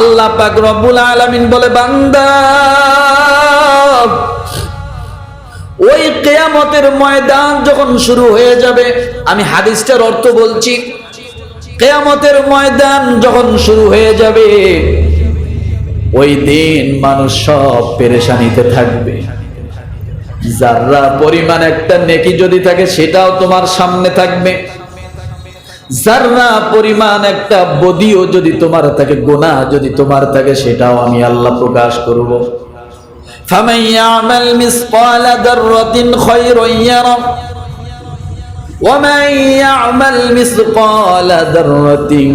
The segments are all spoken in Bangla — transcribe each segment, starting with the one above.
আল্লাহ পাক রব্বুল আলামিন বলে, বান্দা ওই কিয়ামতের ময়দান যখন শুরু হয়ে যাবে, আমি হাদিসটার অর্থ বলছি, কিয়ামতের ময়দান যখন শুরু হয়ে যাবে, ওই দিন মানুষ সব পেরেশানিতে থাকবে। যারা পরিমাণ একটা নেকি যদি থাকে সেটাও তোমার সামনে থাকবে, যারা পরিমাণ একটা বদিও যদি তোমার থাকে, গুনাহ যদি তোমার থাকে, সেটাও আমি আল্লাহ প্রকাশ করব। ফামান ইয়ামাল মিসকালা যাররাতিন খায়রান ইয়ারা ওয়া মান ইয়ামাল মিসকালা যাররাতিন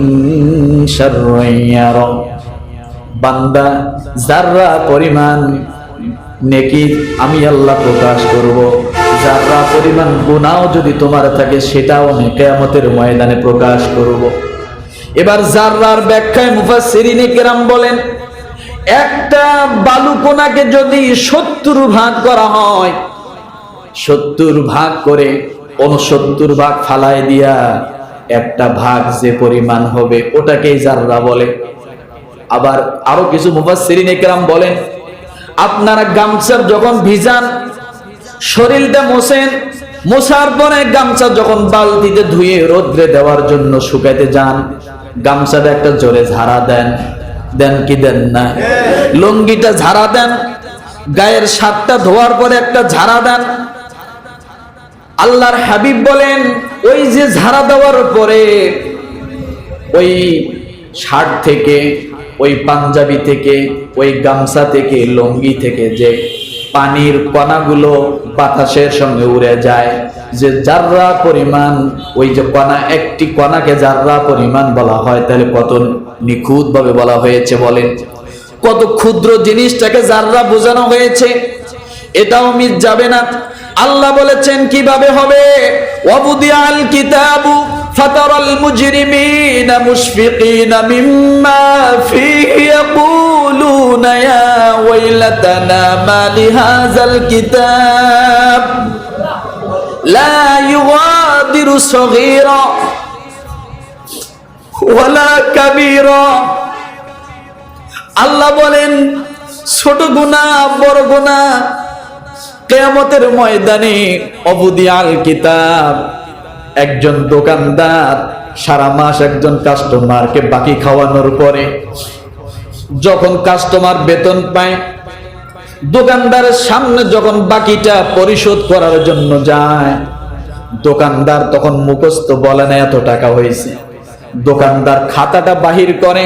শাররান ইয়ারা। বান্দা যারা পরিমাণ নেকি আমি আল্লাহ প্রকাশ করব, যারা পরিমাণ গুনাহ যদি তোমার থাকে সেটাও আমি কিয়ামতের ময়দানে প্রকাশ করব। এবার যারার ব্যাখ্যায় মুফাসসিরিনে কেরাম বলেন, একটা বালুকণাকে যদি 70 ভাগ করা হয়, 70 ভাগ করে 69 ভাগ ফালায় দিয়া একটা ভাগ যে পরিমাণ হবে ওটাকেই যাররা বলে। আবার আরো কিছু মুফাসসিরিনে কেরাম বলেন, আপনারা গামছার যখন ভিজান, শরীরটা মোছেন, মোছার পরে গামছা যখন বালতিতে ধুয়ে রোদ্রে দেওয়ার জন্য শুকাইতে যান, গামছাটা একটা জোরে ঝাড়া দেন, দেন কি দেন না? লুঙ্গিটা ঝাড়া দেন, গায়ের শার্টটা ধোয়ার পরে একটা ঝাড়া দেন। আল্লাহর হাবিব বলেন, ওই যে ঝাড়া দেওয়ার পরে ওই শার্ট থেকে, ওই পাঞ্জাবি থেকে, ওই গামছা থেকে, লুঙ্গি থেকে যে পানির কণাগুলো বাতাসের সঙ্গে উড়ে যায়, যে জাররা পরিমাণ, ওই যে কণা, একটি কণাকে জাররা পরিমাণ বলা হয়, তাহলে কত নিখুঁত ভাবে বলা হয়েছে বলেন, কত ক্ষুদ্র জিনিসটাকে জাররা বোঝানো হয়েছে, এটাও মিস যাবে না। আল্লাহ বলেছেন কিভাবে হবে, ওয়াবুদিয়াল কিতাবু ফাতারাল মুজরিমিনা মুশফিকিনা মিম্মা ফীহি ইয়াকুলুনা ইয়া ওয়াইলাতানা মা লিহাযাল কিতাব লা ইউগাদিরু সগীরা ওয়ালা কাবীরা। আল্লাহ বলেন, ছোট গুনাহ বড় গুনাহ কিয়ামতের ময়দানে অবুদিয়াল কিতাব, একজন দোকানদার সারা মাস একজন কাস্টমারকে বাকি খাওয়ানোর পরে যখন কাস্টমার বেতন পায়, দোকানদারের সামনে যখন বাকিটা পরিশোধ করার জন্য যায়, দোকানদার তখন মুখস্থ বলে না এত টাকা হয়েছে। দোকানদার খাতাটা বাহির করে,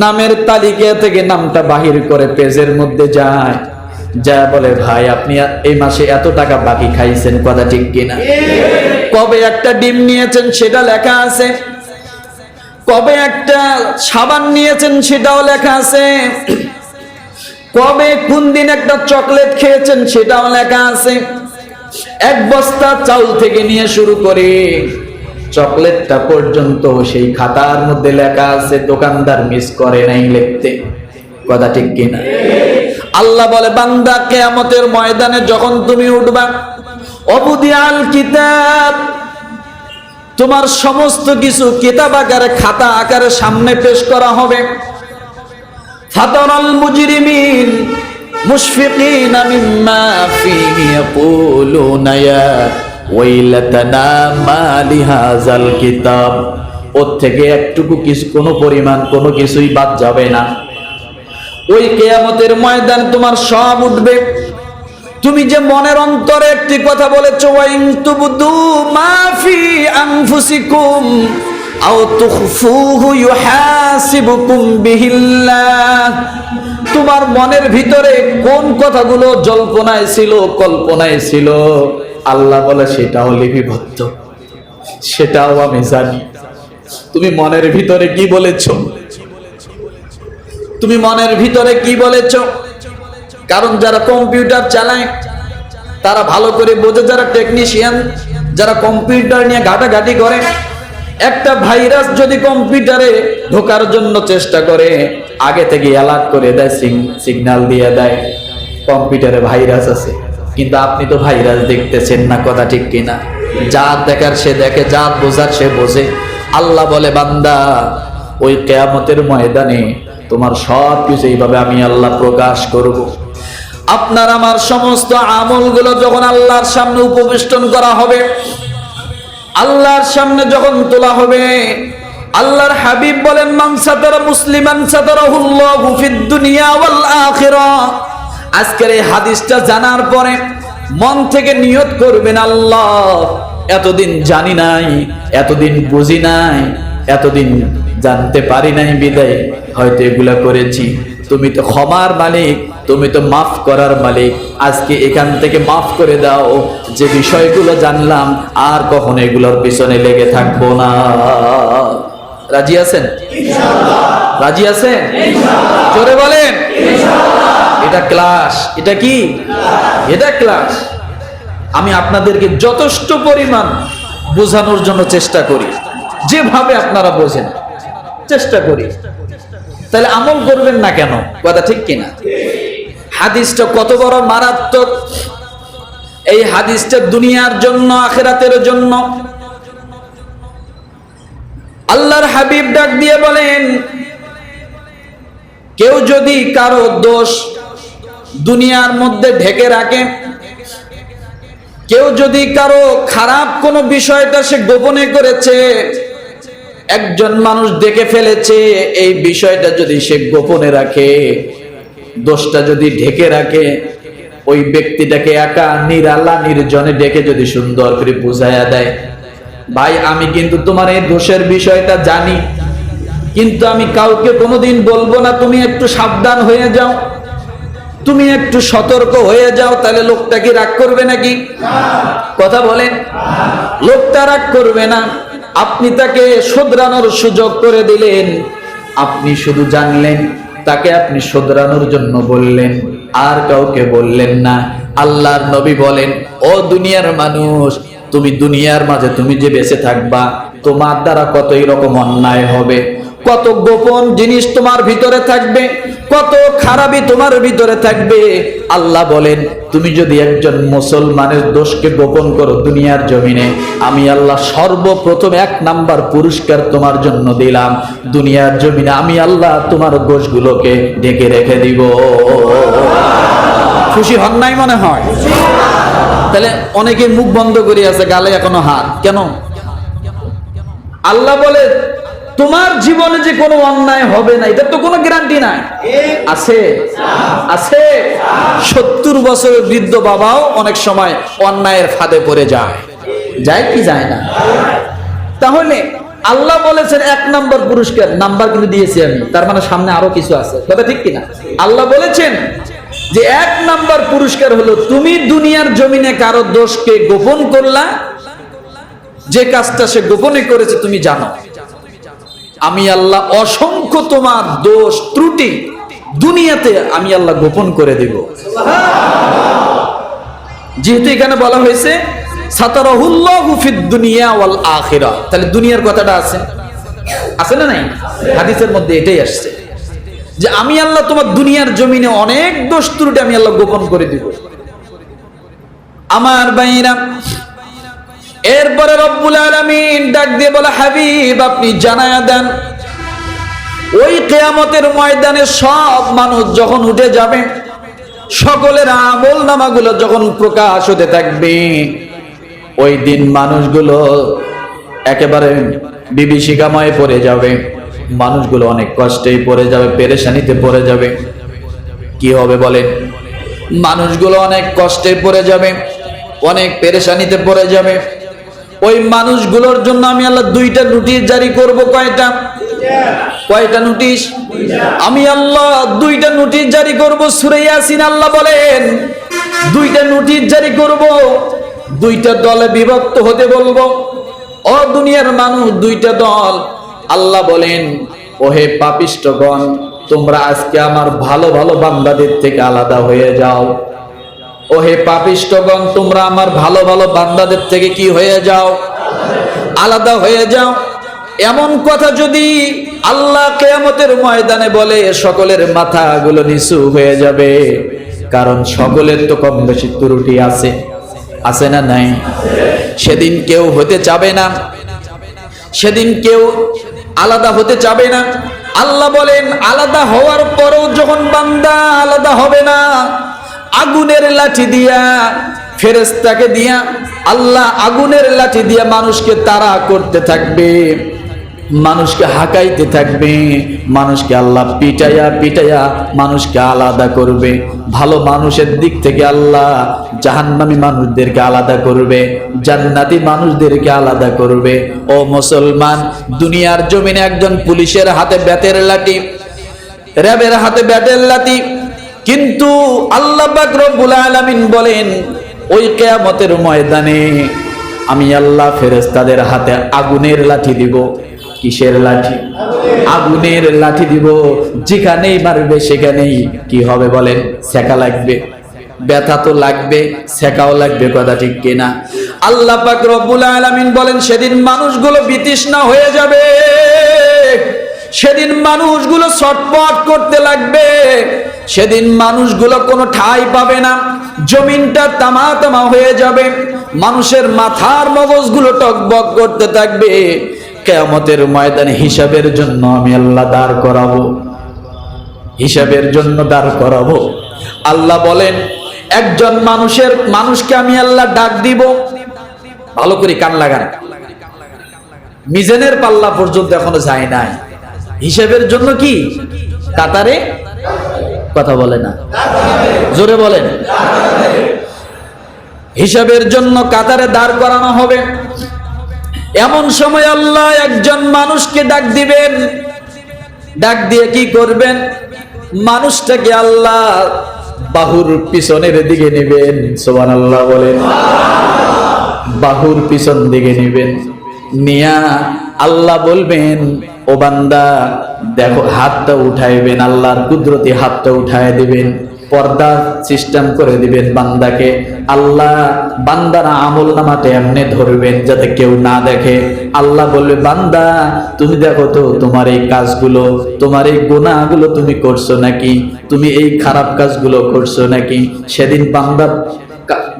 নামের তালিকা থেকে নামটা বাহির করে পেজের মধ্যে যায়, যা বলে, ভাই আপনি এই মাসে এত টাকা বাকি খাইছেন, কথা ঠিক কিনা? কবে একটা ডিম নিয়েছেন সেটা লেখা আছে, কবে একটা সাবান নিয়েছেন সেটাও লেখা আছে, কবে কোন দিন একটা চকলেট খেয়েছেন সেটাও লেখা আছে। এক বস্তা চাউল থেকে নিয়ে শুরু করে চকলেটটা পর্যন্ত সেই খাতার মধ্যে লেখা আছে, দোকানদার মিস করে নাই লিখতে, কথা ঠিক কিনা? আল্লাহ বলে, বান্দা কিয়ামতের ময়দানে যখন তুমি উঠবা, অবুদিয়াল কিতাব, তোমার সমস্ত কিছু কিতাব আকারে, খাতা আকারে সামনে পেশ করা হবে। ফাতারাল মুজরিমিন মুশফিকিনা মিম্মা ফীহি ইয়াকুলুনা ইয়া ওয়াইলাতানা মা লিহাযাল কিতাব। ওর থেকে একটুকু কিছু, কোনো পরিমাণ কোনো কিছুই বাদ যাবে না। ওই কিয়ামতের ময়দান তোমার সব উঠবে। তুমি যে মনের অন্তরে একটি কথা বলেছো, ওয়াইন তুবদু মা ফি আনফুসিকুম আও তুখফুহু ইউহাসিবুকুম বিহিল্লাহ, তোমার মনের ভিতরে কোন কথাগুলো জল্পনায় ছিল, কল্পনায় ছিল, আল্লাহ বলে সেটাও লিপিবদ্ধ, সেটাও আমি জানি। তুমি মনের ভিতরে কি বলেছো, তুমি মনের ভিতরে কি বলেছো? কারণ যারা কম্পিউটার চালায় তারা ভালো করে বোঝে, যারা টেকনিশিয়ান, যারা কম্পিউটার নিয়ে ঘাটাঘাটি করে, একটা ভাইরাস যদি কম্পিউটারে ঢোকার জন্য চেষ্টা করে, আগে থেকে অ্যালার্ট করে দেয়, সিগন্যাল দিয়ে দেয় কম্পিউটারে ভাইরাস আছে, কিন্তু আপনি তো ভাইরাস দেখতেছেন না, কথা ঠিক কিনা? যার দেখার সে দেখে, যার বোঝার সে বোঝে। আল্লাহ বলে, বান্দা ওই কিয়ামতের ময়দানে তোমার সব কিছু এইভাবে আমি আল্লাহ প্রকাশ করব। আপনার আমার সমস্ত আমলগুলো যখন আল্লাহর সামনে উপবেষ্টন করা হবে, আল্লাহর সামনে যখন তোলা হবে, আল্লাহর হাবিব বলেন, মান সাতারা মুসলিমান সাতারাহুল্লাহু ফিদ দুনিয়া ওয়াল আখিরাহ। আজকের এই হাদিসটা জানার পরে মন থেকে নিয়ত করবেন, আল্লাহ এতদিন জানি নাই, এতদিন বুঝি নাই, এতদিন জানতে পারি নাই বিদায় হয়তো এগুলা করেছি। তুমি তো ক্ষমার মালিক, তুমি তো মাফ করার মালিক। আজকে এখান থেকে মাফ করে দাও, যে বিষয়গুলো জানলাম আর কখনো এগুলোর পিছনে লেগে থাকবো না। রাজি আছেন? রাজি আছেন? জোরে বলেন। এটা ক্লাস। এটা কি? এটা ক্লাস। আমি আপনাদেরকে যথেষ্ট পরিমাণ বোঝানোর জন্য চেষ্টা করি, যেভাবে আপনারা বোঝেন চেষ্টা করি। তাহলে আমল করবেন না কেন? কথা ঠিক কিনা? হাদিসটা কত বড় মারাত্মক! এই হাদিসটা দুনিয়ার জন্য, আখিরাতের জন্য। আল্লাহর হাবিব ডাক দিয়ে বলেন, কেউ যদি কারো দোষ দুনিয়ার মধ্যে ঢেকে রাখে, কেউ যদি কারো খারাপ কোনো বিষয়টা সে গোপনে করেছে, একজন মানুষ দেখে ফেলেছে, এই বিষয়টা যদি সে গোপনে রাখে, দোষটা যদি ঢেকে রাখে, ওই ব্যক্তিটাকে একা নিরালা নির্জনে ডেকে যদি সুন্দর করে বুঝাইয়া দেয়, ভাই আমি কিন্তু তোমার এই দোষের বিষয়টা জানি, কিন্তু আমি কাউকে কোনোদিন বলবো না, তুমি একটু সাবধান হয়ে যাও, তুমি একটু সতর্ক হয়ে যাও। তাহলে লোকটা কি রাগ করবে নাকি? কথা বলেন। লোকটা রাগ করবে না। আপনি তাকে শুধরানোর সুযোগ করে দিলেন, আপনি শুধু জানলেন, তাকে আপনি শুধরানোর জন্য বললেন, আর কাউকে বললেন না। আল্লাহর নবী বলেন, ও দুনিয়ার মানুষ, তুমি দুনিয়ার মাঝে তুমি যে বেঁচে থাকবা, তোমার দ্বারা কত এরকম অন্যায় হবে, কত গোপন জিনিস তোমার ভিতরে থাকবে, কত খারাপই তোমার ভিতরে থাকবে। আল্লাহ বলেন, তুমি যদি একজন মুসলমানের দোষকে গোপন করো দুনিয়ার জমিনে, আমি আল্লাহ সর্বপ্রথম 1 নাম্বার পুরস্কার তোমার জন্য দিলাম। দুনিয়ার জমিনে আমি আল্লাহ তোমার দোষগুলোকে ঢেকে রেখে দিব। খুশি হন নাই মনে হয়? তাহলে অনেকে মুখ বন্ধ করে আছে, গালে এখনো হাত কেন? আল্লাহ বলে, তোমার জীবনে যে কোনো অন্যায় হবে না, এটা তো কোনো গ্যারান্টি নাই। আছে? আছে। 70 বছরের বৃদ্ধ বাবাও অনেক সময় অন্যায়ের ফাঁদে পড়ে যায়। যায় কি যায় না? তাহলে আল্লাহ বলেছেন 1 নাম্বার পুরস্কার, নাম্বার কিন্তু দিয়েছি আমি, তার মানে সামনে আরো কিছু আছে। কথা ঠিক কিনা? আল্লাহ বলেছেন যে 1 নাম্বার পুরস্কার হলো, তুমি দুনিয়ার জমিনে কারো দোষকে গোপন করলা, যে কাজটা সে গোপনে করেছে তুমি জানো, আমি আল্লাহ অসংখ্য তোমার দোষ ত্রুটি দুনিয়াতে আমি আল্লাহ গোপন করে দেব। যেহেতু এখানে বলা হয়েছে সাতারাহুল্লাহু ফিদ দুনিয়া ওয়াল আখিরাহ, তাহলে দুনিয়ার কথাটা আছে, আছে না নাই? হাদিসের মধ্যে এটাই আসছে যে আমি আল্লাহ তোমার দুনিয়ার জমিনে অনেক দোষ ত্রুটি আমি আল্লাহ গোপন করে দিব। আমার ভাইরা, এরপরে রব্বুল আলামিন ডাক দিয়ে বলে, হাবিব আপনি জানায়া দেন, ওই কিয়ামতের ময়দানে সব মানুষ যখন উঠে যাবে, সকলের আমল নামাগুলো যখন প্রকাশ হতে থাকবে, ওই দিন মানুষগুলো একেবারে বিভীষিকাময় পড়ে যাবে, মানুষগুলো অনেক কষ্টেই পড়ে যাবে, পেরেশানিতে পড়ে যাবে। কি হবে বলেন? মানুষগুলো অনেক কষ্টে পড়ে যাবে, অনেক পেরেশানিতে পড়ে যাবে। ওই মানুষগুলোর জন্য আমি আল্লাহ 2টা নোটিশ জারি করব। কয়টা? কয়টা নোটিশ? আমি আল্লাহ 2টা নোটিশ জারি করব। সূরা ইয়াসিন আল্লাহ বলেন 2টা নোটিশ জারি করব, 2টা দলে বিভক্ত হতে বলবো। ও দুনিয়ার মানুষ, 2টা দল। আল্লাহ বলেন, ওহে পাপিষ্ঠগণ, তোমরা আজকে আমার ভালো ভালো বান্দাদের থেকে আলাদা হয়ে যাও। ওহে পাপিষ্ঠগণ, তোমরা আমার ভালো ভালো বান্দাদের থেকে কি হয়ে যাও? আলাদা হয়ে যাও। এমন কথা যদি আল্লাহ কিয়ামতের ময়দানে বলে, সকলের মাথাগুলো নিচু হয়ে যাবে, কারণ সকলের তো কম বেশি ত্রুটি আছে, আছে না নাই? সেদিন কেউ হতে চাবে না, সেদিন কেউ আলাদা হতে চাবে না। আল্লাহ বলেন আলাদা হওয়ার পরেও যখন বান্দা আলাদা হবে না, আগুনের লাঠি দিয়া, ফেরেশতাকে দিয়া আল্লাহ আগুনের লাঠি দিয়া মানুষকে তাড়া করতে থাকবে, মানুষকে হাঁকাইতে থাকবে, মানুষকে আল্লাহ পিটাইয়া পিটাইয়া মানুষকে আলাদা করবে। ভালো মানুষের দিক থেকে আল্লাহ জাহান্নামী মানুষদেরকে আলাদা করবে, জান্নাতি মানুষদেরকে আলাদা করবে। ও মুসলমান, দুনিয়ার জমিনে একজন পুলিশের হাতে ব্যাতের লাঠি, র্যাবের হাতে ব্যাটের লাঠি, কিন্তু আল্লাহ পাক রব্বুল আলামিন বলেন ওই কিয়ামতের ময়দানে আমি আল্লাহ ফেরেশতাদের হাতে আগুনের লাঠি দিব। কিসের লাঠি? আগুনের লাঠি দিব। যেখানেই মারবে সেখানেই কি হবে বলেন? সেকা লাগবে। ব্যথা তো লাগবে, সেকাও লাগবে, কথা ঠিক কিনা? আল্লাহ পাক রব্বুল আলামিন বলেন সেদিন মানুষগুলো বিতৃষ্ণা হয়ে যাবে, সেদিন মানুষগুলো ছটফট করতে লাগবে, সেদিন মানুষগুলো কোনো ঠাঁই পাবে না, জমিনটা তামা তামা হয়ে যাবে, মানুষের মাথার মগজগুলো টকবক করতে থাকবে। কিয়ামতের ময়দানে হিসাবের জন্য আমি আল্লাহ দাঁড় করাবো, হিসাবের জন্য দাঁড় করাবো। আল্লাহ বলেন একজন মানুষকে আমি আল্লাহ ডাক দিব। ভালো করে কান লাগান, মিজানের পাল্লা পর্যন্ত এখনো যায় নাই, হিসাবের জন্য কি কাতারে? কথা বলে না, জোরে বলেন। হিসাবের জন্য কাতারে দাঁড় করানো হবে। এমন সময় আল্লাহ একজন মানুষকে ডাক দিবেন, ডাক দিয়ে কি করবেন? মানুষটাকে আল্লাহ বাহুর পিছনের দিকে নেবেন। সুবহানাল্লাহ বলেন। বাহুর পিছন দিকে নেবেন, নিয়া আল্লাহ বলবেন ও বান্দা দেখো, হাতটা উঠাইবেন, আল্লাহর কুদরতি হাতটা উঠায় দিবেন, পর্দা সিস্টেম করে দিবেন বান্দাকে। আল্লাহ বান্দার আমল নামাতে এমনি ধরবেন যাতে কেউ না দেখে। আল্লাহ বলবে বান্দা তুমি দেখো তো তোমার এই কাজগুলো, তোমার এই গুনাহগুলো তুমি করছো নাকি, তুমি এই খারাপ কাজগুলো করছো নাকি। সেদিন বান্দা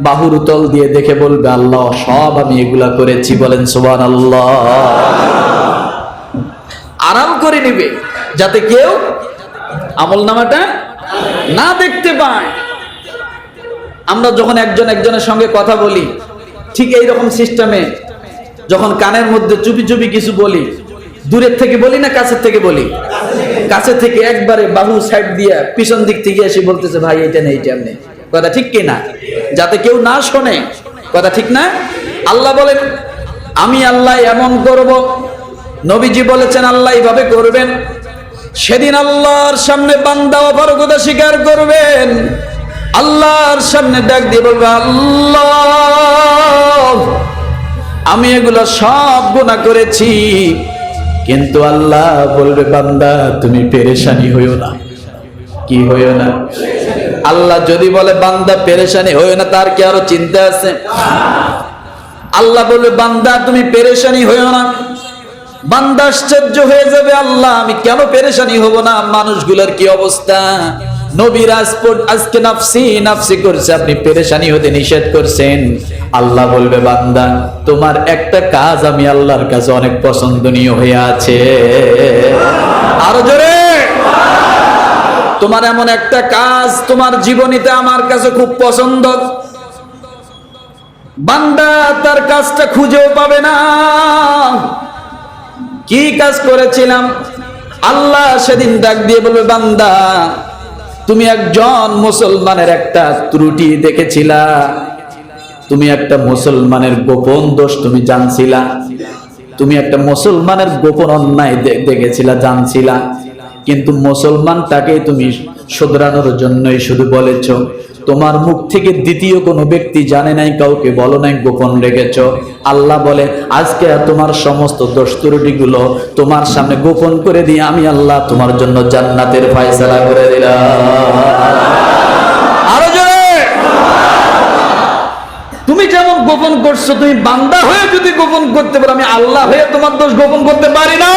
বাহুর তল দিয়ে দেখে বলবে আল্লাহ সব আমি এগুলা করেছি। বলেন সুবহানাল্লাহ। আরাম করে নিবে যাতে কেউ আমল নামাটা না দেখতে পায়। আমরা যখন একজনের সঙ্গে কথা বলি, ঠিক এইরকম সিস্টেমে যখন কানের মধ্যে চুপি চুপি কিছু বলি, দূরের থেকে বলি না কাছের থেকে বলি? কাছে থেকে একবারে বাহু সাইড দিয়ে পিছন দিক থেকে এসে বলতেছে ভাই এটা নেই, এটা নেই। কথা ঠিক কিনা? যাতে কেউ না শোনে। কথা ঠিক না? আল্লাহ বলেন আমি আল্লাহ এমন করব। নবীজি বলেছেন আল্লাহ এইভাবে করবেন। সেদিন আল্লাহর সামনে বান্দা অপারগতা স্বীকার করবেন, আল্লাহর সামনে ডাক দিয়ে বলবে আল্লাহ আমি এগুলো সব গুনাহ করেছি। কিন্তু আল্লাহ বলবে বান্দা তুমি পেরেশানি হইও না। কি হইও না? আল্লাহ যদি বলে বান্দা পেরেশানি হইও না, তার কি আরো চিন্তা আছে? আল্লাহ বলবে বান্দা তুমি পেরেশানি হইও না। বান্দা আশ্চর্য হয়ে যাবে, আল্লাহ আমি কেন পেরেশানি হব না? মানুষগুলোর কি অবস্থা? নবী রাজপুত আজকে নাফসি নাফসি করছে, আপনি পেরেশানি হতে নিষেধ করছেন। আল্লাহ বলবে বান্দা তোমার একটা কাজ আমি আল্লাহর কাছে অনেক পছন্দনীয় হয়ে আছে। আরো জোরে, তোমার এমন একটা কাজ তোমার জীবনীতে আমার কাছে খুব পছন্দ। বান্দা তার কাজটা খুঁজেও পাবে না। কি কাজ করেছিলাম? আল্লাহ সেদিন ডাক দিয়ে বলবে বান্দা তুমি একজন মুসলমানের একটা ত্রুটি দেখেছিলা, তুমি একটা মুসলমানের গোপন দোষ তুমি জানছিলা, তুমি একটা মুসলমানের গোপন অন্যায় দেখেছিলা, জানছিলা, কিন্তু মুসলমানটাকে তুমি শুধরানোর জন্যই শুধু বলেছ। তোমার মুখ থেকে দ্বিতীয় কোনো ব্যক্তি জানে নাই, কাউকে বলো নাই, গোপন রেখেছ। আল্লাহ বলে আজকে তোমার সমস্ত দোষ ত্রুটিগুলো তোমার সামনে গোপন করে দিয়ে আমি আল্লাহ তোমার জন্য জান্নাতের ফয়সালা করে দিলাম। আরো জোরে, তুমি যেমন গোপন করছো, তুমি বান্দা হয়ে যদি গোপন করতে পারো, আমি আল্লাহ হয়ে তোমার দোষ গোপন করতে পারি না।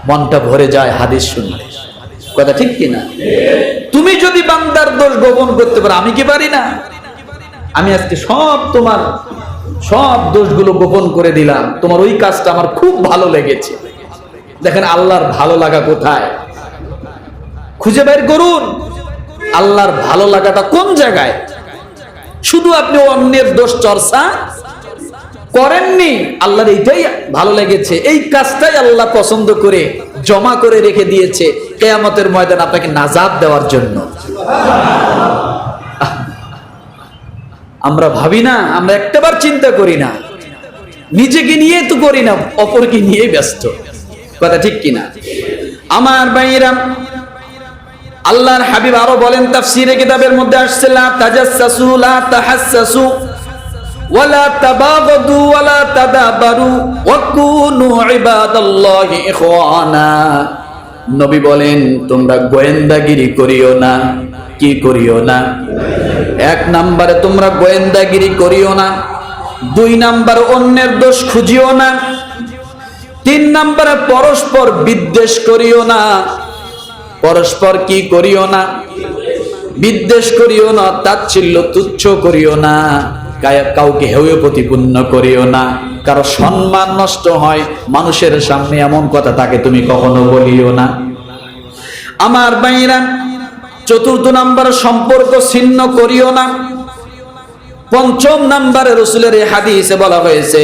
মনটা ভরে যায় হাদিস শুনলে। কথা ঠিক কিনা? তুমি যদি বান্দার দোষ গোপন করতে পারো, আমি কি পারি না? আমি আজকে সব তোমার সব দোষগুলো গোপন করে দিলাম। তোমার ওই কাজটা আমার খুব ভালো লেগেছে। দেখেন আল্লাহর ভালো লাগা কোথায়, খুঁজে বের করুন আল্লাহর ভালো লাগাটা কোন জায়গায়। শুধু আপনি অন্যের দোষ চর্চা করেননি, আল্লাহর এইটাই ভালো লেগেছে, এই কাজটাই আল্লাহ পছন্দ করে জমা করে রেখে দিয়েছে কিয়ামতের ময়দান আপনাকে নাজাত দেওয়ার জন্য। আমরা ভাবি না, আমরা একটাবার চিন্তা করি না, নিজেকে নিয়ে তো করি না, অপরকে নিয়ে ব্যস্ত। কথা ঠিক কিনা আমার ভাইরা? আল্লাহর হাবিব আরো বলেন, তাফসীরে কিতাবের মধ্যে আসছে, লা তাজাসসু লা তাহাসসু ওয়ালা তাবাগাদু ওয়ালা তাদাবারু ওয়া কুনু ইবাদাল্লাহি ইখওয়ানা। নবী বলেন, তোমরা গোয়েন্দাগিরি করিও না। কি করিও না? এক নম্বরে তোমরা গোয়েন্দাগিরি করিও না, দুই নম্বর অন্যের দোষ খুঁজিও না, তিন নম্বরে পরস্পর বিদ্বেষ করিও না। পরস্পর কি করিও না? বিদ্বেষ করিও না, তাচ্ছিল্য তুচ্ছ করিও না, কাউকে হেয় প্রতিপন্ন করিও না, কারো সম্মান নষ্ট হয় মানুষের সামনে, এমন কথা তাকে তুমি কখনো বলিও না। আমার ভাইরা, চতুর্থ নাম্বার সম্পর্ক ছিন্ন করিও না। পঞ্চম নাম্বারে রাসূলের এই হাদিসে বলা হয়েছে,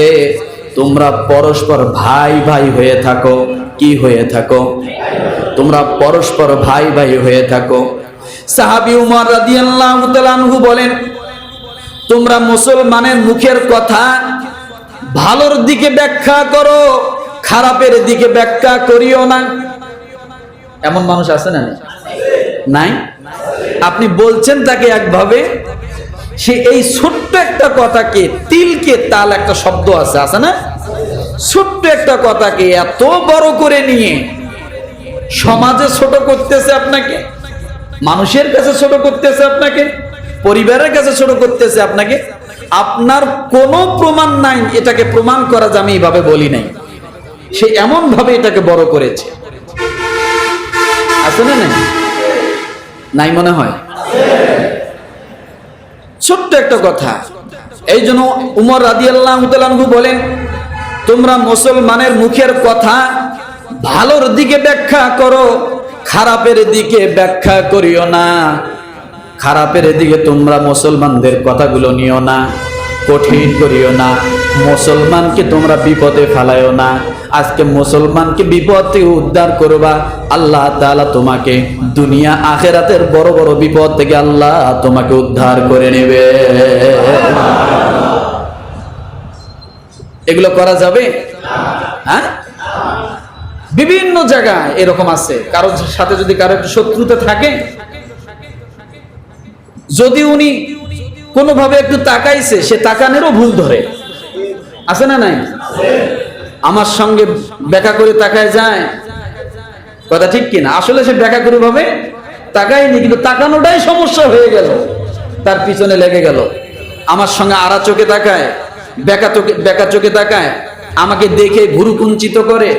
তোমরা পরস্পর ভাই ভাই হয়ে থাকো। কি হয়ে থাকো? তোমরা পরস্পর ভাই ভাই হয়ে থাকো। সাহাবী উমর রাদিয়াল্লাহু তাআলা আনহু বলেন, তোমরা মুসলমানের মুখের কথা ভালোর দিকে ব্যাখ্যা করো, খারাপের দিকে ব্যাখ্যা করিও না। এমন মানুষ আছে না? নাই? আপনি বলছেন তাকে একভাবে, সে এই ছোট্ট একটা কথাকে, তিলকে তাল একটা শব্দ আছে না, ছোট্ট একটা কথাকে এত বড় করে নিয়ে সমাজে ছোট করতেছে আপনাকে, মানুষের কাছে ছোট করতেছে আপনাকে, পরিবারের কাছে ছোট করতেছে আপনাকে। আপনার কোনো প্রমাণ নাই এটাকে প্রমাণ করা যে আমি এইভাবে বলি নাই, সে এমন ভাবে এটাকে বড় করেছে। আছে না? নাই? নাই মনে হয়। ছোট্ট একটা কথা। এই জন্য উমর রাদিয়াল্লাহু তাআলা আনহু বলেন, তোমরা মুসলমানের মুখের কথা ভালোর দিকে ব্যাখ্যা করো, খারাপের দিকে ব্যাখ্যা করিও না। খারাপের দিকে তোমরা মুসলমানদের কথাগুলো নিও না, কঠিন করিও না, মুসলমানকে তোমরা বিপদে ফেলাইও না। আজকে মুসলমানকে বিপদ থেকে উদ্ধার করবা, আল্লাহ তাআলা তোমাকে দুনিয়া আখিরাতের বড় বড় বিপদ থেকে আল্লাহ তোমাকে উদ্ধার করে নেবে। এগুলো করা যাবে? হ্যাঁ, বিভিন্ন জায়গায় এরকম আছে। কারোর সাথে যদি কারো একটু শত্রুতা থাকে, যদি উনি কোনোভাবে একটু তাকাইছে, সে তাকানেরও ভুল ধরে। আছে না? নাই? আমার সঙ্গে দেখা করে তাকায় যায়, কথা ঠিক কিনা? আসলে সে দেখা করে ভাবে তাকায়নি, কিন্তু তাকানোটাই সমস্যা হয়ে গেল, তার পিছনে লেগে গেল। আমার সঙ্গে আড়া চোখে তাকায়, বেকা চোখে তাকায়, আমাকে দেখে ভুরু কুঞ্চিত করে,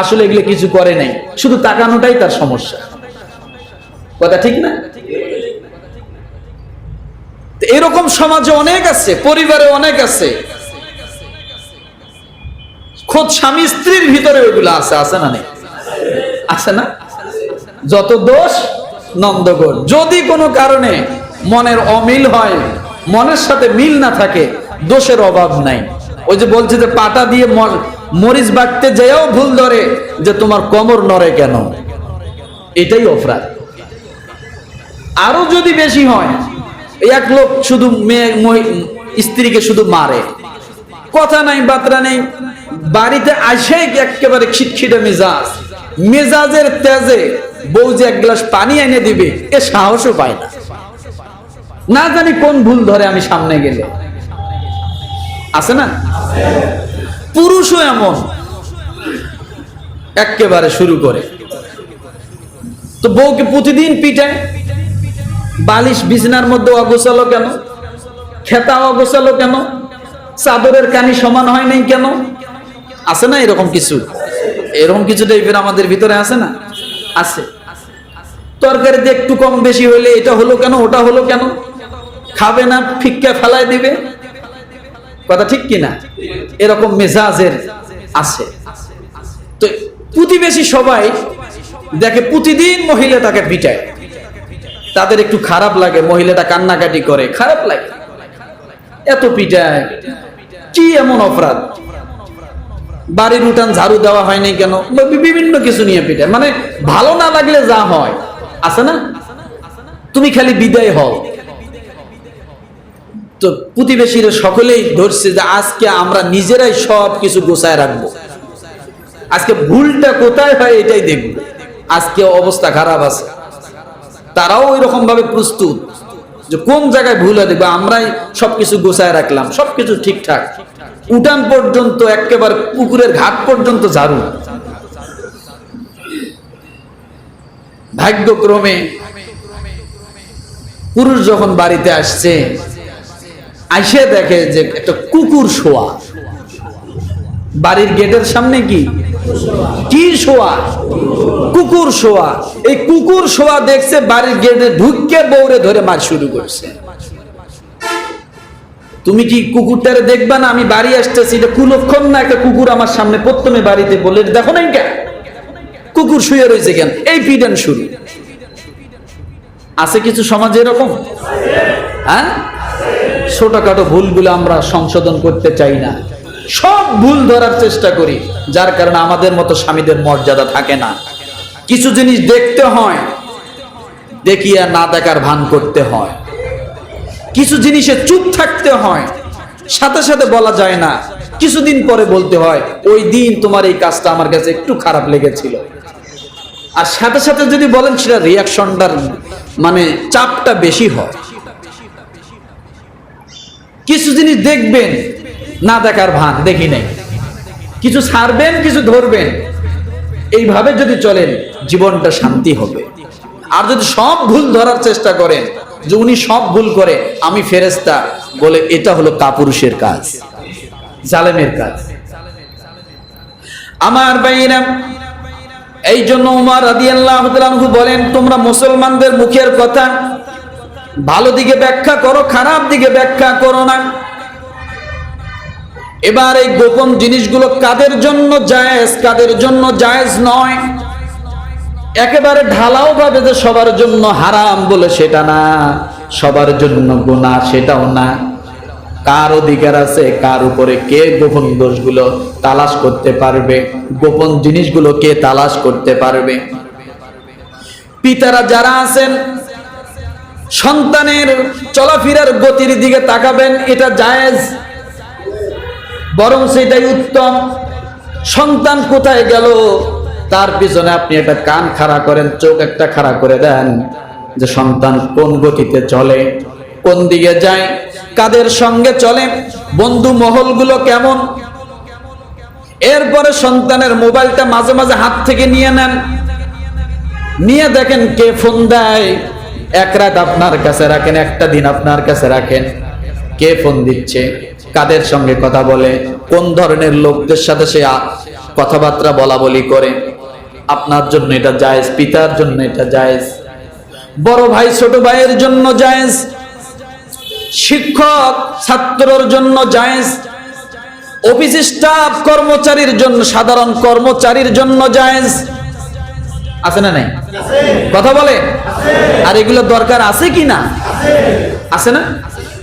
আসলে এগুলো কিছু করে নাই, শুধু তাকানোটাই তার সমস্যা। কথা ঠিক না? এরকম সমাজে অনেক আছে, পরিবারে অনেক আছে, খোদ স্বামী স্ত্রীর ভিতরে ওইগুলো আছে। আছে না? নেই? আছে না? যত দোষ নন্দগণ। যদি কোনো কারণে মনের অমিল হয়, মনের সাথে মিল না থাকে, দোষের অভাব নাই। ওই যে বলছে যে পাটা দিয়ে মরিচ বাটতে যেও ভুল ধরে, যে তোমার কোমর নড়ে কেন, এটাই অপরাধ। আরো যদি বেশি হয়, এক লোক শুধু স্ত্রীকে শুধু মারে, কথা নাই বার্তা নেই, বাড়িতে আসে একেবারে খিটখিটে মেজাজ, মেজাজের তেজে বউ যে এক গ্লাস পানি এনে দিবে এ সাহসও পায় না, না জানি কোন ভুল ধরে আমি সামনে গেলে। আছে না? পুরুষও এমন, একেবারে শুরু করে। তো বউকে প্রতিদিন পিটায়, বালিশ বিছানার মধ্যে অগোছালো কেন, খেতা অগোছালো কেন, চাদরের কানি সমান হয় নাই কেন? আছে না এরকম কিছু? এরকম কিছু টাইপের আমাদের ভিতরে আছে না? আছে। তরকারিতে একটু কম বেশি হইলে এটা হলো কেন, ওটা হলো কেন, খাবে না, ফিক্কা ফেলায় দিবে। কথা ঠিক কিনা? এরকম মেজাজের আছে। তো প্রতিবেশী সবাই দেখে প্রতিদিন মহিলাটাকে পিটায়, তাদের একটু খারাপ লাগে, মহিলাটা কান্নাকাটি করে, খারাপ লাগে, এত পিটায়, কি এমন অপরাধ? বাড়ির উঠান ঝাড়ু দেওয়া হয়নি কেন, বিভিন্ন কিছু নিয়ে পিটায়। মানে ভালো না লাগলে যা হয় আছে না, তুমি খালি বিদায় হও। তো প্রতিবেশীরা সকলেই ধরছে যে আজকে আমরা নিজেরাই সব কিছু গোছায় রাখবো, আজকে ভুলটা কোথায় হয় এটাই দেখবো। আজকে অবস্থা খারাপ আছে, তারাও ওই রকম ভাবে প্রস্তুত যে কোন জায়গায় ভুল হয় দেখবো, আমরাই সবকিছু গোছায় রাখলাম, সবকিছু ঠিকঠাক, উঠান পর্যন্ত একেবারে পুকুরের ঘাট পর্যন্ত ঝাড়ু। ভাগ্যক্রমে পুরুষ যখন বাড়িতে আসছে, আইসে দেখে যে একটা কুকুর শোয়া বাড়ির গেটের সামনে। কি শোয়া? কুকুর শোয়া। এই কুকুর শোয়া দেখছে, বাড়ির গেটে ঢুকে বউরে ধরে মার শুরু করছে। তুমি কি কুকুরটারে দেখবা না? আমি বাড়ি আসতেছি, এটা কুলক্ষণ না? একটা কুকুর আমার সামনে প্রথমে বাড়িতে বলে, দেখো নাই কেন কুকুর শুয়ে রয়েছে কেন? এই পিডান শুরু। আছে কিছু সমাজে এরকম, হ্যাঁ? ছোটখাটো ভুলগুলো আমরা সংশোধন করতে চাই না, সব ভুল ধরার চেষ্টা করি, যার কারণে আমাদের মতো স্বামীদের মর্যাদা থাকে না। কিছু জিনিস দেখতে হয়, দেখিয়া না দেখার ভান করতে হয়। কিছু জিনিসে চুপ থাকতে হয়, সাথে সাথে বলা যায় না, কিছুদিন পরে বলতে হয় ওই দিন তোমার এই কাজটা আমার কাছে একটু খারাপ লেগেছিল। আর সাথে সাথে যদি বলেন, সেটা রিয়াকশনটার মানে চাপটা বেশি হয়। কিছু জিনিস দেখবেন, না দেখার ভান, দেখি নাই, কিছু ছাড়বেন, কিছু ধরবেন, এইভাবে যদি চলেন জীবনটা শান্তি হবে। আর যদি সব ভুল ধরার চেষ্টা করেন যে উনি সব ভুল করে, আমি ফেরেশতা, বলে এটা হলো কাপুরুষের কাজ, জালেমের কাজ। আমার ভাইরা, এই জন্য উমর রাদিয়াল্লাহু তাআলা আনহু বলেন, তোমরা মুসলমানদের মুখের কথা ভালো দিকে ব্যাখ্যা করো, খারাপ দিকে ব্যাখ্যা করো না। এবার এই গোপন জিনিসগুলো কাদের জন্য জায়েজ, কাদের জন্য জায়েজ নয়, একেবারে ঢালাও ভাবে যে সবার জন্য হারাম বলে সেটা না, সবার জন্য গুনাহ সেটাও না। কার অধিকার আছে, কার উপরে কে গোপন দোষগুলো তালাশ করতে পারবে, গোপন জিনিসগুলো কে তালাশ করতে পারবে। পিতারা যারা আছেন, সন্তানের চলাফেরার গতির দিকে তাকাবেন, এটা জায়েজ, বরং সেটাই উত্তম। সন্তান কোথায় গেল, তার পিছনে আপনি একটা কান খাড়া করেন, চোখ একটা খাড়া করে দেন, যে সন্তান কোন গতিতে চলে, কোন দিকে যায়, কাদের সঙ্গে চলে, বন্ধু মহলগুলো কেমন। এরপরে সন্তানের মোবাইলটা মাঝে মাঝে হাত থেকে নিয়ে নেন, নিয়ে দেখেন কে ফোন দেয়, এক রাত আপনার কাছে রাখেন, একটা দিন আপনার কাছে রাখেন, কে ফোন দিচ্ছে, কাদের সঙ্গে কথা বলে, কোন ধরনের লোকদের সাথে সে কথাবার্তা বলা বলি করে। আপনার জন্য এটা জায়েজ, পিতার জন্য এটা জায়েজ, বড় ভাই ছোট ভাইয়ের জন্য জায়েজ, শিক্ষক ছাত্রর জন্য জায়েজ, অফিস স্টাফ কর্মচারীর জন্য, সাধারণ কর্মচারীর জন্য জায়েজ। আছে না নাই? কথা বলে। আর এগুলো দরকার আছে কি না? আছে না?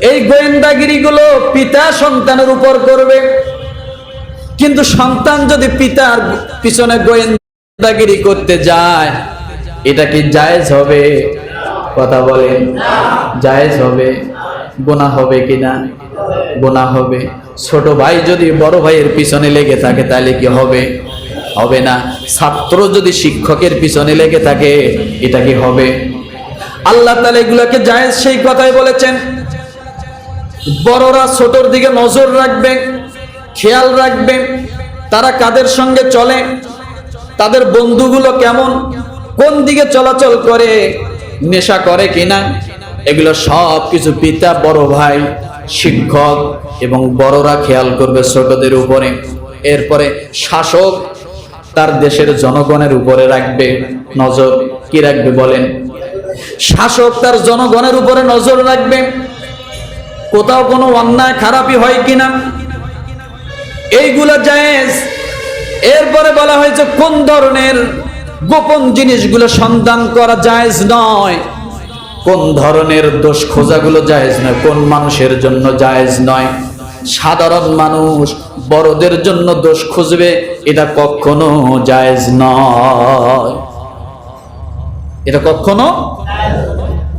এই গোয়েন্দাগিরি গুলো পিতা সন্তানের উপর করবে, কিন্তু সন্তান যদি পিতার পিছনে গোয়েন্দাগিরি করতে যায়, এটা কি জায়েজ হবে? কথা বলেন, জায়েজ হবে? গুনাহ হবে কিনা? গুনাহ হবে। ছোট ভাই যদি বড় ভাইয়ের পিছনে লেগে থাকে, তাহলে কি হবে? হবে না। ছাত্র যদি শিক্ষকের পিছনে লেগে থাকে, এটা কি হবে? আল্লাহ তাআলা এগুলোকে জায়েজ সেই কথাই বলেছেন। বড়রা ছোটর দিকে নজর রাখবে, খেয়াল রাখবে, তারা কাদের সঙ্গে চলে, তাদের বন্ধুগুলো কেমন, কোন দিকে চলাচল করে, নেশা করে কিনা, এগুলো সব কিছু পিতা, বড় ভাই, শিক্ষক এবং বড়রা খেয়াল করবে ছোটদের উপরে। এরপরে শাসক তার দেশের জনগণের উপরে রাখবে নজর। কি রাখবে বলেন? শাসক তার জনগণের উপরে নজর রাখবে, কোথাও কোনো অন্যায় খারাপি হয় কিনা। এইগুলা জায়েজ। এরপরে বলা হয়েছে কোন ধরনের গোপন জিনিসগুলো সন্ধান করা জায়েজ নয়, কোন ধরনের দোষ খোঁজাগুলো জায়েজ নয়, কোন মানুষের জন্য জায়েজ নয়। সাধারণ মানুষ বড়দের জন্য দোষ খুঁজবে, এটা কখনো জায়েজ নয়, এটা কখনো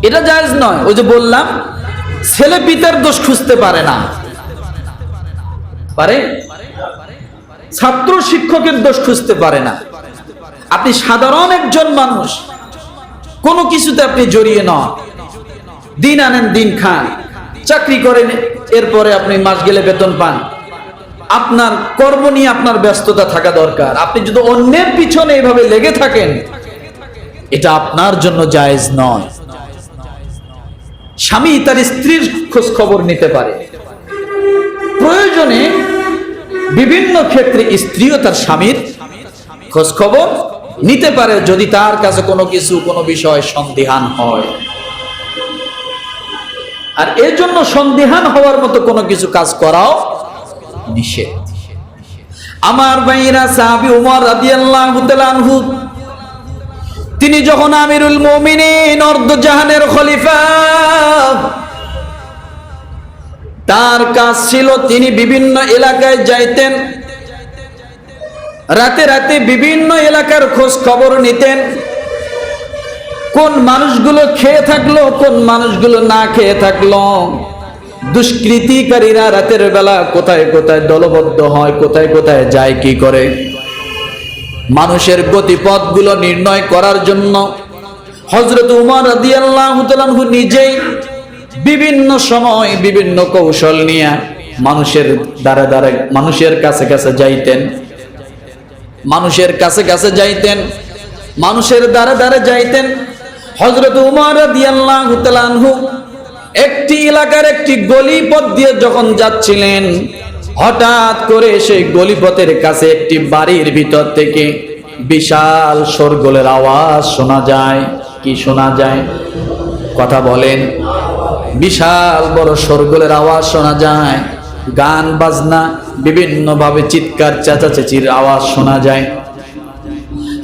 এটা জায়েজ নয়। ওই যে বললাম, ছেলে পিতার দোষ খুঁজতে পারে না, পারে? ছাত্র শিক্ষকের দোষ খুঁজতে পারে না। আপনি সাধারণ একজন মানুষ, কোনো কিছুতে আপনি জড়িয়ে নন, দিন আনেন দিন খান, চাকরি করেন, এরপরে আপনি মাস গেলে বেতন পান, আপনার কর্ম নিয়ে আপনার ব্যস্ততা থাকা দরকার। আপনি যদি অন্যের পিছনে এভাবে লেগে থাকেন, এটা আপনার জন্য জায়েজ নয়। স্বামী তার স্ত্রীর খোঁজ খবর নিতে পারে, প্রয়োজনে বিভিন্ন ক্ষেত্রে স্ত্রীও তার স্বামীর খোঁজ খবর নিতে পারে, যদি তার কাছে কোনো কিছু কোনো বিষয় সন্দিহান হয়। আর এর জন্য সন্দিহান হওয়ার মতো কোনো কিছু কাজ করাও নিষেধ। আমার ভাইরা, সাহাবী ওমর রাদিয়াল্লাহু তাআলা আনহু, তিনি যখন আমিরুল মুমিনিন, অর্ধজাহানের খলিফা, তার কাজ ছিল তিনি বিভিন্ন এলাকায় যাইতেন, রাতে রাতে বিভিন্ন এলাকার খোঁজ খবর নিতেন, কোন মানুষগুলো খেয়ে থাকলো, কোন মানুষগুলো না খেয়ে থাকলো, দুষ্কৃতিকারীরা রাতের বেলা কোথায় কোথায় দলবদ্ধ হয়, কোথায় কোথায় যায়, কি করে, মানুষের গতিপথগুলো নির্ণয় করার জন্য হযরত ওমর রাদিয়াল্লাহু তাআলা আনহু নিজেই বিভিন্ন সময় বিভিন্ন কৌশল নিয়ে মানুষের দ্বারা দ্বারা মানুষের কাছে কাছে যাইতেন, মানুষের কাছে কাছে যাইতেন, মানুষের দ্বারা দ্বারা যাইতেন। হযরত ওমর রাদিয়াল্লাহু তাআলা আনহু একটি এলাকার একটি গলিপথ দিয়ে যখন যাচ্ছিলেন, হঠাৎ করে সেই গলিপথের কাছে একটি বাড়ির ভিতর থেকে বিশাল শোরগোলের আওয়াজ শোনা যায়। কি শোনা যায়? কথা বলেন। বিশাল বড় শোরগোলের আওয়াজ শোনা যায়, গান বাজনা, বিভিন্ন ভাবে চিৎকার চেঁচাচেচির আওয়াজ শোনা যায়।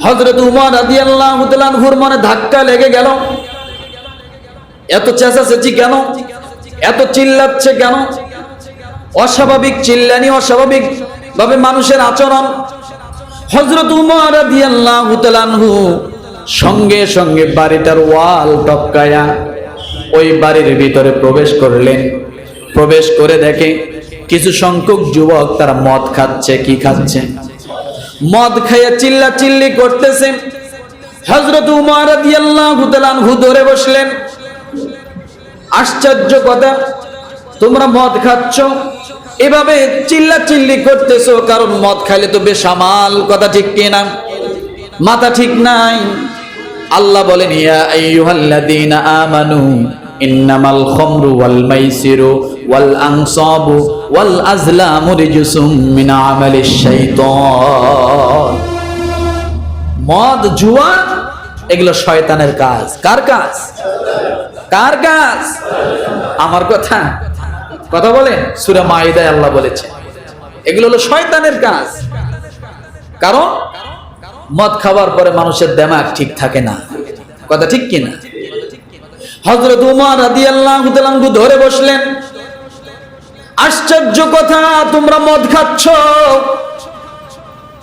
হযরত ওমর রাদিয়াল্লাহু তাআলা আনহুর মনে ধাক্কা লেগে গেল, এত চেঁচাচেচি কেন, এত চিল্লাচ্ছে কেন, অস্বাভাবিক চিল্লানি, অস্বাভাবিক ভাবে মানুষের আচরণ। হযরত ওমর রাদিয়াল্লাহু তাআলা আনহু সঙ্গে সঙ্গে বাড়িটার ওয়াল টপকায়া ওই বাড়ির ভিতরে প্রবেশ করলেন। প্রবেশ করে দেখে কিছু সংখ্যক যুবক তারা মদ খাচ্ছে। কি খাচ্ছে? মদ খাইয়া চিল্লা চিল্লি করতেছে। হযরত ওমর রাদিয়াল্লাহু তাআলা আনহু ধরে বসলেন। আশ্চর্য কথা, তোমরা মদ খাচ্ছ, এভাবে চিল্লা চিল্লি করতেছো, কারণ মদ খাইলে তো বেসামাল, কথা ঠিক কিনা? মাথা ঠিক নাই। আল্লাহ বলেন, ইয়া আইয়ুহাল্লাযীনা আমানু ইন্নামাল খামরু ওয়াল মাইসিরু ওয়াল আনসাবু ওয়াল আজলামু রিজসুম মিন আমালিশ শাইতান। মদ, জুয়া, এগুলো শয়তানের কাজ। কার কাজ? কার কাজ? আমার কথা কথা বলেন। সূরা মাইদায় আল্লাহ বলেছে এগুলো হলো শয়তানের কাজ। কারণ মদ খাওয়ার পরে মানুষের দিমাগ ঠিক থাকে না, কথা ঠিক কিনা? হযরত ওমর রাদিয়াল্লাহু তাআলা আনহু ধরে বসলেন। আশ্চর্য কথা, তোমরা মদ খাচ্ছ,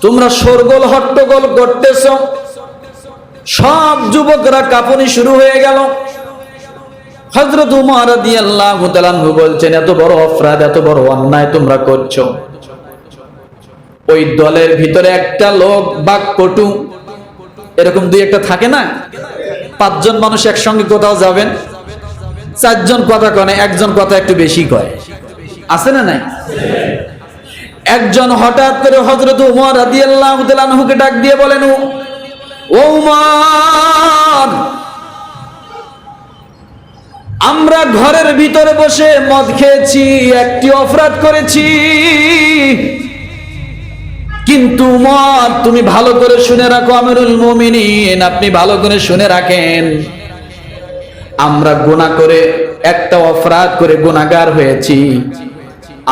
তোমরা শোরগোল হট্টগোল করতেছ। সব যুবকরা কাঁপুনি শুরু হয়ে গেল। হযরত ওমর রাদিয়াল্লাহু তাআলা আনহু বলছেন, এত বড় অপরাধ, এত বড় অন্যায় তোমরা করছো। ওই দলের ভিতরে একটা লোক বাকপটু, এরকম দুই একটা থাকে না? 5 জন মানুষ একসঙ্গে কোথাও যাবেন, 4 জন কথা কয়, একজন কথা একটু বেশি কয়, আছে না নাই? একজন হঠাৎ করে হযরত ওমর রাদিয়াল্লাহু তাআলা আনহুকে ডাক দিয়ে বলেন, ও ওমর, আমরা ঘরের ভিতরে বসে মদ খেয়েছি, একটি অপরাধ করেছি, কিন্তু ওমর তুমি ভালো করে শুনে রাখো, আমিরুল মুমিনিন আপনি ভালো করে শুনে রাখেন, আমরা গুনাহ করে একটা অপরাধ করে গুনাহগার হয়েছি,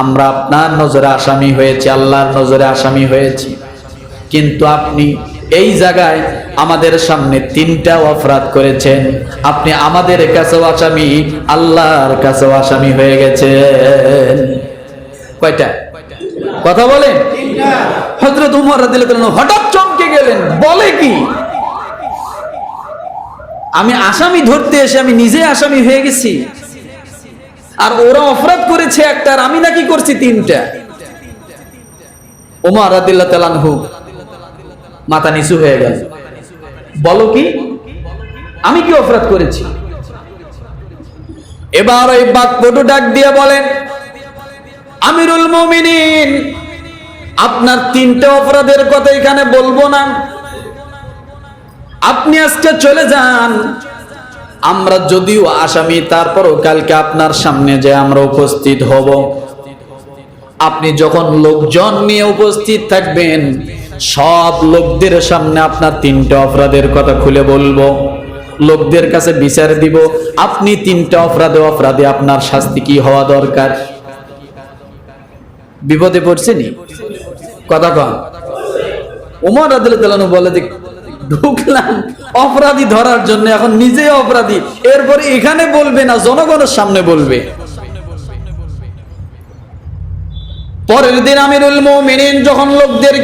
আমরা আপনার নজরে আসামি হয়েছি, আল্লাহর নজরে আসামি হয়েছি। কিন্তু আপনি এই জায়গায় আমাদের সামনে 3টা অপরাধ করেছেন। আপনি আমাদের কাছেও আসামি, আল্লাহর কাছেও আসামি হয়ে গেছেন। কয়টা? কথা বলেন। হযরত ওমর রাদিয়াল্লাহু আনহু হঠাৎ চমকে গেলেন, বলে কি আমি আসামি ধরতে এসে আমি নিজে আসামি হয়ে গেছি, আর ওরা অপরাধ করেছে একটা, আর আমি নাকি করছি 3টা। ওমর রাদিয়াল্লাহু তাআলা আনহু মাথা নিচু হয়ে গেল, বলো কি, আমি কি অপরাধ করেছি? এবার ওই বাকপটু ডাক দিয়ে বলেন, আমিরুল মুমিনিন, আপনার 3টা অপরাধের কথা এখানে বলবো না, আপনি আজকে চলে যান। আমরা যদিও আসামি, তারপরও কালকে আপনার সামনে যে আমরা উপস্থিত হব। আপনি যখন লোকজন নিয়ে উপস্থিত থাকবেন, সব লোকদের সামনে আপনার 3টা অপরাধের কথা খুলে বলবো, লোকদের কাছে বিচার দিব। আপনি 3টা অপরাধে আপনার শাস্তি কি হওয়া দরকার। বিপদে পড়ছেনি? কথা কন। ওমর রাদিয়াল্লাহু তাআলা বলে যে ঢুকলাম অপরাধী ধরার জন্য, এখন নিজেই অপরাধী, এরপর এখানে বলবে না, জনগণের সামনে বলবে। পরের দিন আমিরুল মুমিনিন যখন লোকদের